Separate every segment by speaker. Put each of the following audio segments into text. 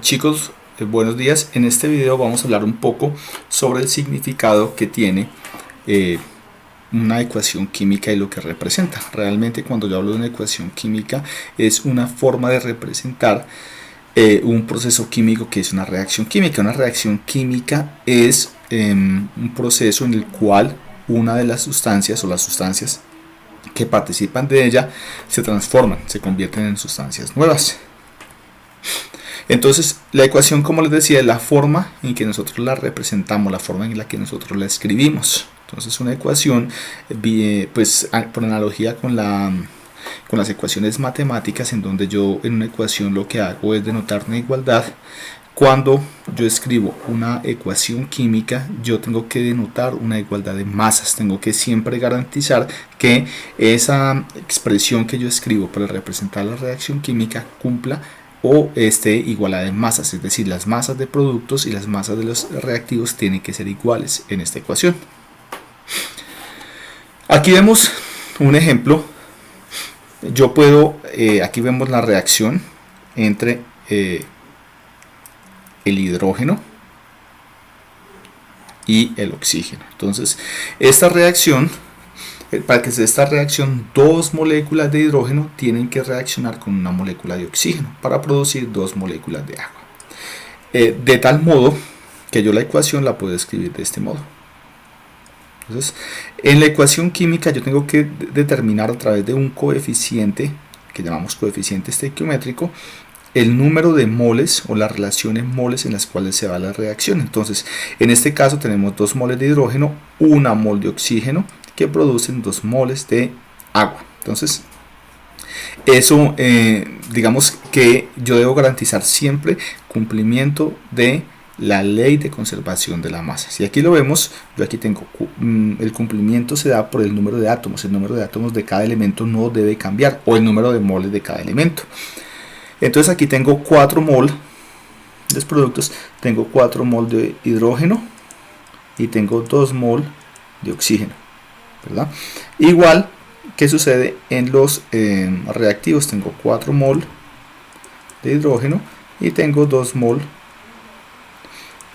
Speaker 1: Chicos, buenos días. En este video vamos a hablar un poco sobre el significado que tiene una ecuación química y lo que representa. Realmente cuando yo hablo de una ecuación química es una forma de representar un proceso químico que es una reacción química. Una reacción química es un proceso en el cual una de las sustancias o las sustancias que participan de ella se transforman, se convierten en sustancias nuevas. Entonces, la ecuación, como les decía, es la forma en que nosotros la representamos, la forma en la que nosotros la escribimos. Entonces, una ecuación, pues por analogía con las ecuaciones matemáticas, en donde yo en una ecuación lo que hago es denotar una igualdad. Cuando yo escribo una ecuación química, yo tengo que denotar una igualdad de masas. Tengo que siempre garantizar que esa expresión que yo escribo para representar la reacción química cumpla o esté igualada en masas, es decir, las masas de productos y las masas de los reactivos tienen que ser iguales en esta ecuación. Aquí vemos un ejemplo. Yo puedo, aquí vemos la reacción entre el hidrógeno y el oxígeno. Entonces, esta reacción, para que se dé esta reacción, dos moléculas de hidrógeno tienen que reaccionar con una molécula de oxígeno para producir dos moléculas de agua. De tal modo que yo la ecuación la puedo escribir de este modo. Entonces, en la ecuación química yo tengo que determinar a través de un coeficiente que llamamos coeficiente estequiométrico el número de moles o las relaciones moles en las cuales se va la reacción. Entonces, en este caso tenemos 2 moles de hidrógeno, 1 mol de oxígeno, que producen 2 moles de agua. Entonces, eso, digamos que yo debo garantizar siempre cumplimiento de la ley de conservación de la masa. Si aquí lo vemos, yo aquí tengo el cumplimiento se da por el número de átomos. El número de átomos de cada elemento no debe cambiar, o el número de moles de cada elemento. Entonces aquí tengo 4 mol de los productos, tengo 4 mol de hidrógeno y tengo 2 mol de oxígeno, ¿verdad? Igual que sucede en los reactivos, tengo 4 mol de hidrógeno y tengo 2 mol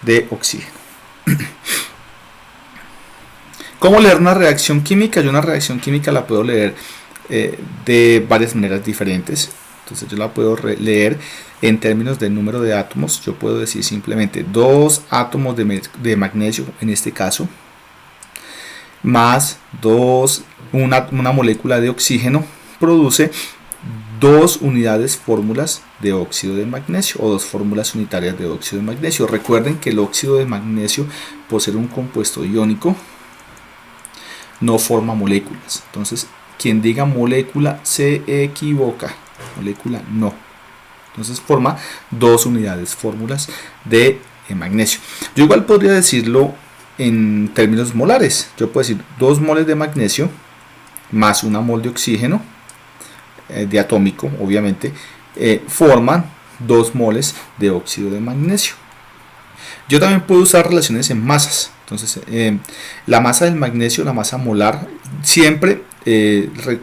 Speaker 1: de oxígeno. ¿Cómo leer una reacción química? Yo una reacción química la puedo leer de varias maneras diferentes. Entonces yo la puedo leer en términos del número de átomos. Yo puedo decir simplemente 2 átomos de magnesio, en este caso, más una molécula de oxígeno, produce 2 unidades fórmulas de óxido de magnesio o 2 fórmulas unitarias de óxido de magnesio. Recuerden que el óxido de magnesio, por ser un compuesto iónico, no forma moléculas. Entonces, quien diga molécula se equivoca. Molécula no. Entonces forma 2 unidades fórmulas de magnesio. Yo igual podría decirlo en términos molares. Yo puedo decir 2 moles de magnesio más 1 mol de oxígeno diatómico, obviamente, forman 2 moles de óxido de magnesio. Yo también puedo usar relaciones en masas. Entonces, la masa del magnesio, la masa molar, siempre,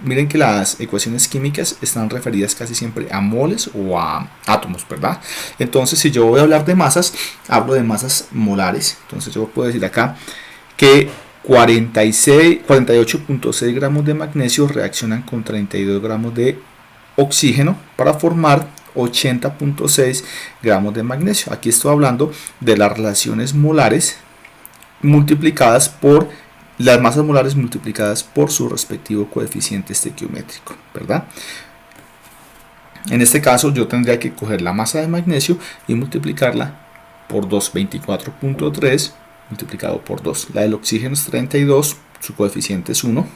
Speaker 1: miren que las ecuaciones químicas están referidas casi siempre a moles o a átomos, ¿verdad? Entonces, si yo voy a hablar de masas, hablo de masas molares. Entonces, yo puedo decir acá que 48.6 gramos de magnesio reaccionan con 32 gramos de oxígeno para formar 80.6 gramos de magnesio. Aquí estoy hablando de las relaciones molares multiplicadas por las masas molares multiplicadas por su respectivo coeficiente estequiométrico, ¿verdad? En este caso yo tendría que coger la masa de magnesio y multiplicarla por 2, 24.3 multiplicado por 2. La del oxígeno es 32, su coeficiente es 1.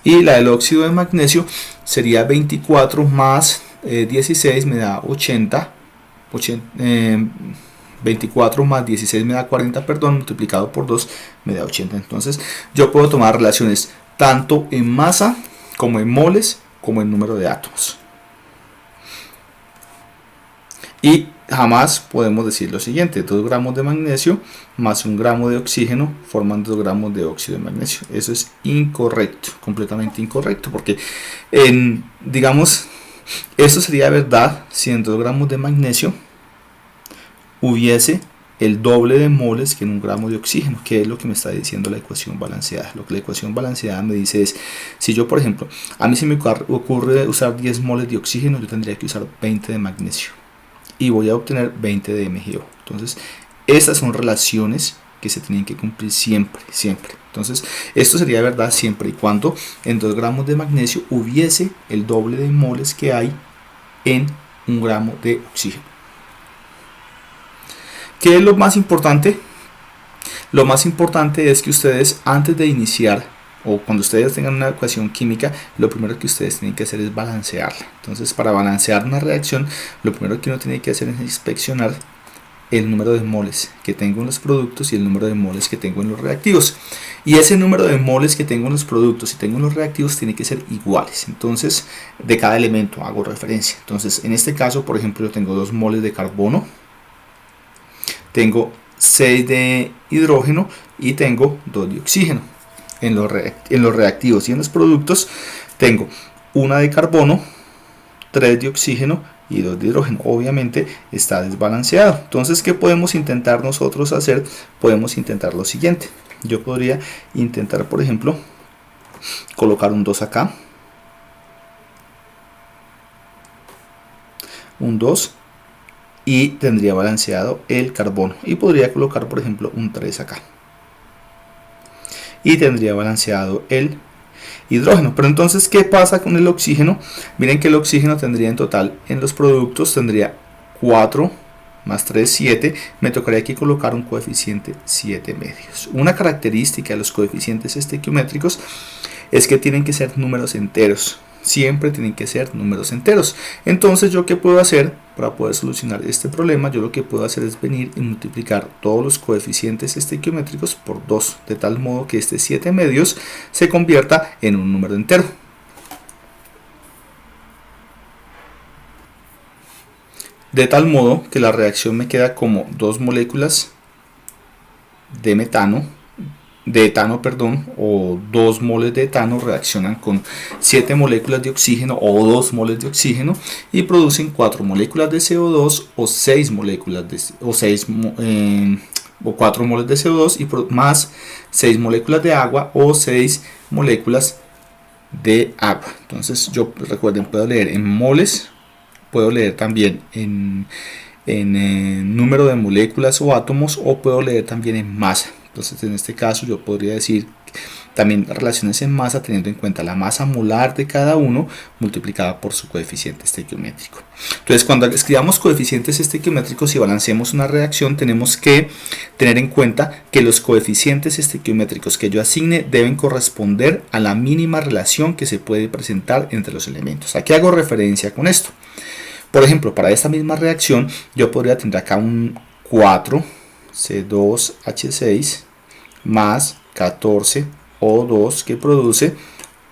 Speaker 1: Y la del óxido de magnesio sería 24 más 16 me da 80. 24 más 16 me da 40, perdón, multiplicado por 2 me da 80. Entonces yo puedo tomar relaciones tanto en masa como en moles como en número de átomos. Y jamás podemos decir lo siguiente: 2 gramos de magnesio más 1 gramo de oxígeno forman 2 gramos de óxido de magnesio. Eso es incorrecto, completamente incorrecto, porque digamos Esto sería verdad si en 2 gramos de magnesio hubiese el doble de moles que en 1 gramo de oxígeno, que es lo que me está diciendo la ecuación balanceada. Lo que la ecuación balanceada me dice es, si yo por ejemplo, a mí se me ocurre usar 10 moles de oxígeno, yo tendría que usar 20 de magnesio y voy a obtener 20 de MgO. Entonces, estas son relaciones que se tienen que cumplir siempre. Entonces, esto sería verdad siempre y cuando en 2 gramos de magnesio hubiese el doble de moles que hay en 1 gramo de oxígeno. ¿Qué es lo más importante? Lo más importante es que ustedes, antes de iniciar o cuando ustedes tengan una ecuación química, lo primero que ustedes tienen que hacer es balancearla. Entonces, para balancear una reacción, lo primero que uno tiene que hacer es inspeccionar el número de moles que tengo en los productos y el número de moles que tengo en los reactivos. Y ese número de moles que tengo en los productos y tengo en los reactivos tiene que ser iguales. Entonces, de cada elemento hago referencia. Entonces, en este caso, por ejemplo, yo tengo 2 moles de carbono, tengo 6 de hidrógeno y tengo 2 de oxígeno. En los reactivos y en los productos tengo 1 de carbono, 3 de oxígeno y 2 de hidrógeno. Obviamente está desbalanceado. Entonces, ¿qué podemos intentar nosotros hacer? Podemos intentar lo siguiente. Yo podría intentar, por ejemplo, colocar un 2 acá, un 2, y tendría balanceado el carbono. Y podría colocar, por ejemplo, un 3 acá y tendría balanceado el hidrógeno. Pero entonces, ¿qué pasa con el oxígeno? Miren que el oxígeno tendría en total en los productos tendría 4 más 3, 7. Me tocaría aquí colocar un coeficiente 7 medios. Una característica de los coeficientes estequiométricos es que tienen que ser números enteros. Siempre tienen que ser números enteros. Entonces, ¿yo qué puedo hacer para poder solucionar este problema? Yo lo que puedo hacer es venir y multiplicar todos los coeficientes estequiométricos por 2, de tal modo que este 7 medios se convierta en un número entero. De tal modo que la reacción me queda como 2 moléculas de etano, o 2 moles de etano reaccionan con 7 moléculas de oxígeno o 2 moles de oxígeno y producen 4 moléculas de CO2 o 6 moléculas de o 4 moles de CO2 y más 6 moléculas de agua o 6 moléculas de agua. Entonces, yo, recuerden, puedo leer en moles, puedo leer también en número de moléculas o átomos, o puedo leer también en masa. Entonces, en este caso yo podría decir también relaciones en masa teniendo en cuenta la masa molar de cada uno multiplicada por su coeficiente estequiométrico. Entonces, cuando escribamos coeficientes estequiométricos y balanceemos una reacción, tenemos que tener en cuenta que los coeficientes estequiométricos que yo asigne deben corresponder a la mínima relación que se puede presentar entre los elementos. ¿A qué hago referencia con esto? Por ejemplo, para esta misma reacción yo podría tener acá un 4C2H6 más 14O2 que produce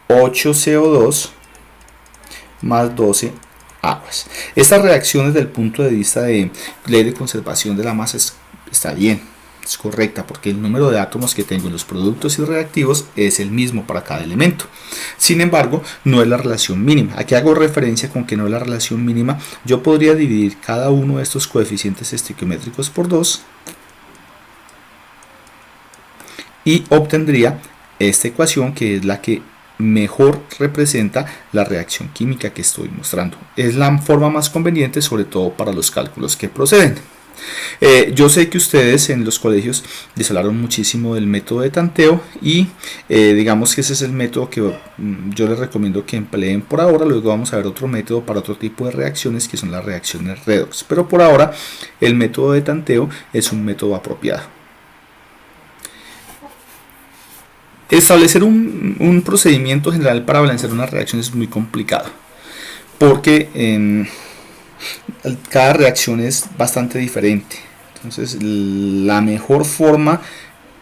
Speaker 1: 8CO2 más 12 aguas. Esta reacción desde el punto de vista de ley de conservación de la masa está bien, es correcta, porque el número de átomos que tengo en los productos y reactivos es el mismo para cada elemento. Sin embargo, no es la relación mínima. Aquí hago referencia con que no es la relación mínima. Yo podría dividir cada uno de estos coeficientes estequiométricos por 2 y obtendría esta ecuación, que es la que mejor representa la reacción química que estoy mostrando. Es la forma más conveniente, sobre todo para los cálculos que proceden. Yo sé que ustedes en los colegios les hablaron muchísimo del método de tanteo y digamos que ese es el método que yo les recomiendo que empleen por ahora. Luego vamos a ver otro método para otro tipo de reacciones, que son las reacciones redox, pero por ahora el método de tanteo es un método apropiado. Establecer un procedimiento general para balancear una reacción es muy complicado, porque cada reacción es bastante diferente. Entonces, la mejor forma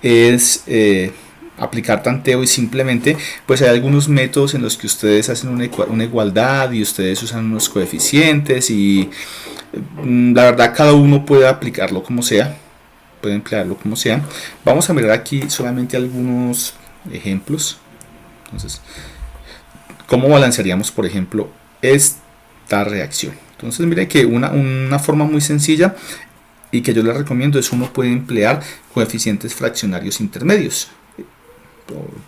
Speaker 1: es aplicar tanteo, y simplemente pues hay algunos métodos en los que ustedes hacen una igualdad y ustedes usan unos coeficientes, y la verdad cada uno puede aplicarlo como sea, puede emplearlo como sea. Vamos a mirar aquí solamente algunos ejemplos. Entonces, ¿cómo balancearíamos, por ejemplo, la reacción. Entonces mire que una forma muy sencilla y que yo les recomiendo es uno puede emplear coeficientes fraccionarios intermedios.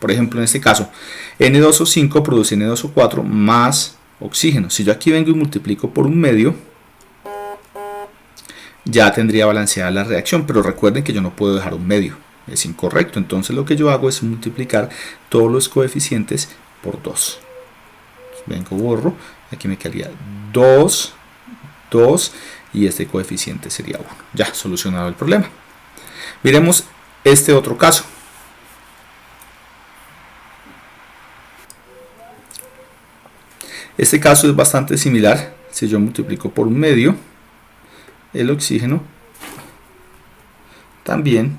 Speaker 1: Por ejemplo, en este caso, N2O5 produce N2O4 más oxígeno. Si yo aquí vengo y multiplico por un medio, ya tendría balanceada la reacción, pero recuerden que yo no puedo dejar un medio, es incorrecto. Entonces lo que yo hago es multiplicar todos los coeficientes por 2. Vengo, borro, aquí me quedaría 2, 2 y este coeficiente sería 1. Ya solucionado el problema. Miremos este otro caso. Este caso es bastante similar. Si yo multiplico por un medio, el oxígeno también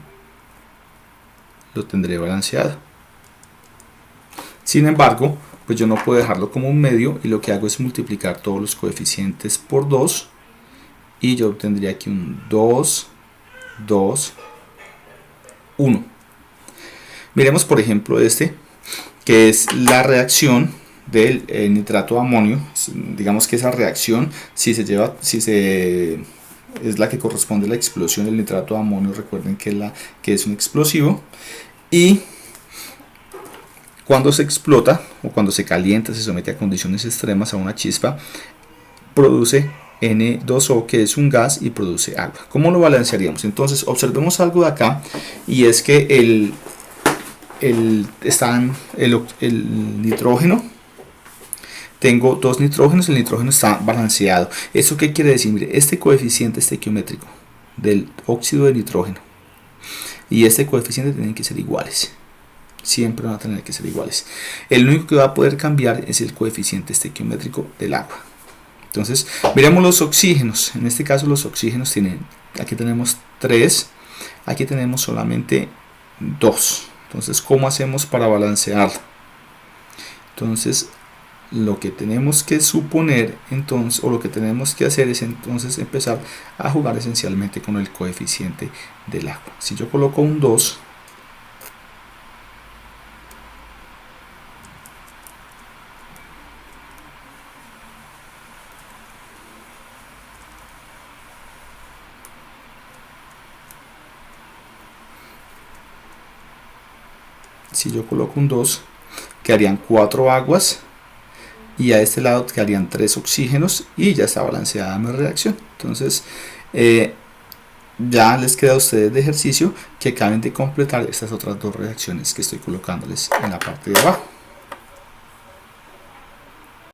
Speaker 1: lo tendré balanceado. Sin embargo, pues yo no puedo dejarlo como un medio y lo que hago es multiplicar todos los coeficientes por 2 y yo obtendría aquí un 2, 2, 1. Miremos por ejemplo este, que es la reacción del nitrato de amonio. Digamos que esa reacción, si es la que corresponde a la explosión del nitrato de amonio, recuerden que es un explosivo, y cuando se explota o cuando se calienta, se somete a condiciones extremas, a una chispa, produce N2O, que es un gas, y produce agua. ¿Cómo lo balancearíamos? Entonces observemos algo de acá, y es que el nitrógeno, tengo dos nitrógenos, el nitrógeno está balanceado. ¿Eso qué quiere decir? Mire, este coeficiente estequiométrico del óxido de nitrógeno y este coeficiente tienen que ser iguales. Siempre van a tener que ser iguales. El único que va a poder cambiar es el coeficiente estequiométrico del agua. Entonces, miremos los oxígenos. En este caso los oxígenos tienen, aquí tenemos 3, aquí tenemos solamente 2. Entonces, ¿cómo hacemos para balancearlo? Entonces, lo que tenemos que suponer entonces, o lo que tenemos que hacer es entonces empezar a jugar esencialmente con el coeficiente del agua. Si yo coloco un 2, quedarían 4 aguas y a este lado quedarían 3 oxígenos y ya está balanceada mi reacción. Entonces ya les queda a ustedes de ejercicio que acaben de completar estas otras dos reacciones que estoy colocándoles en la parte de abajo.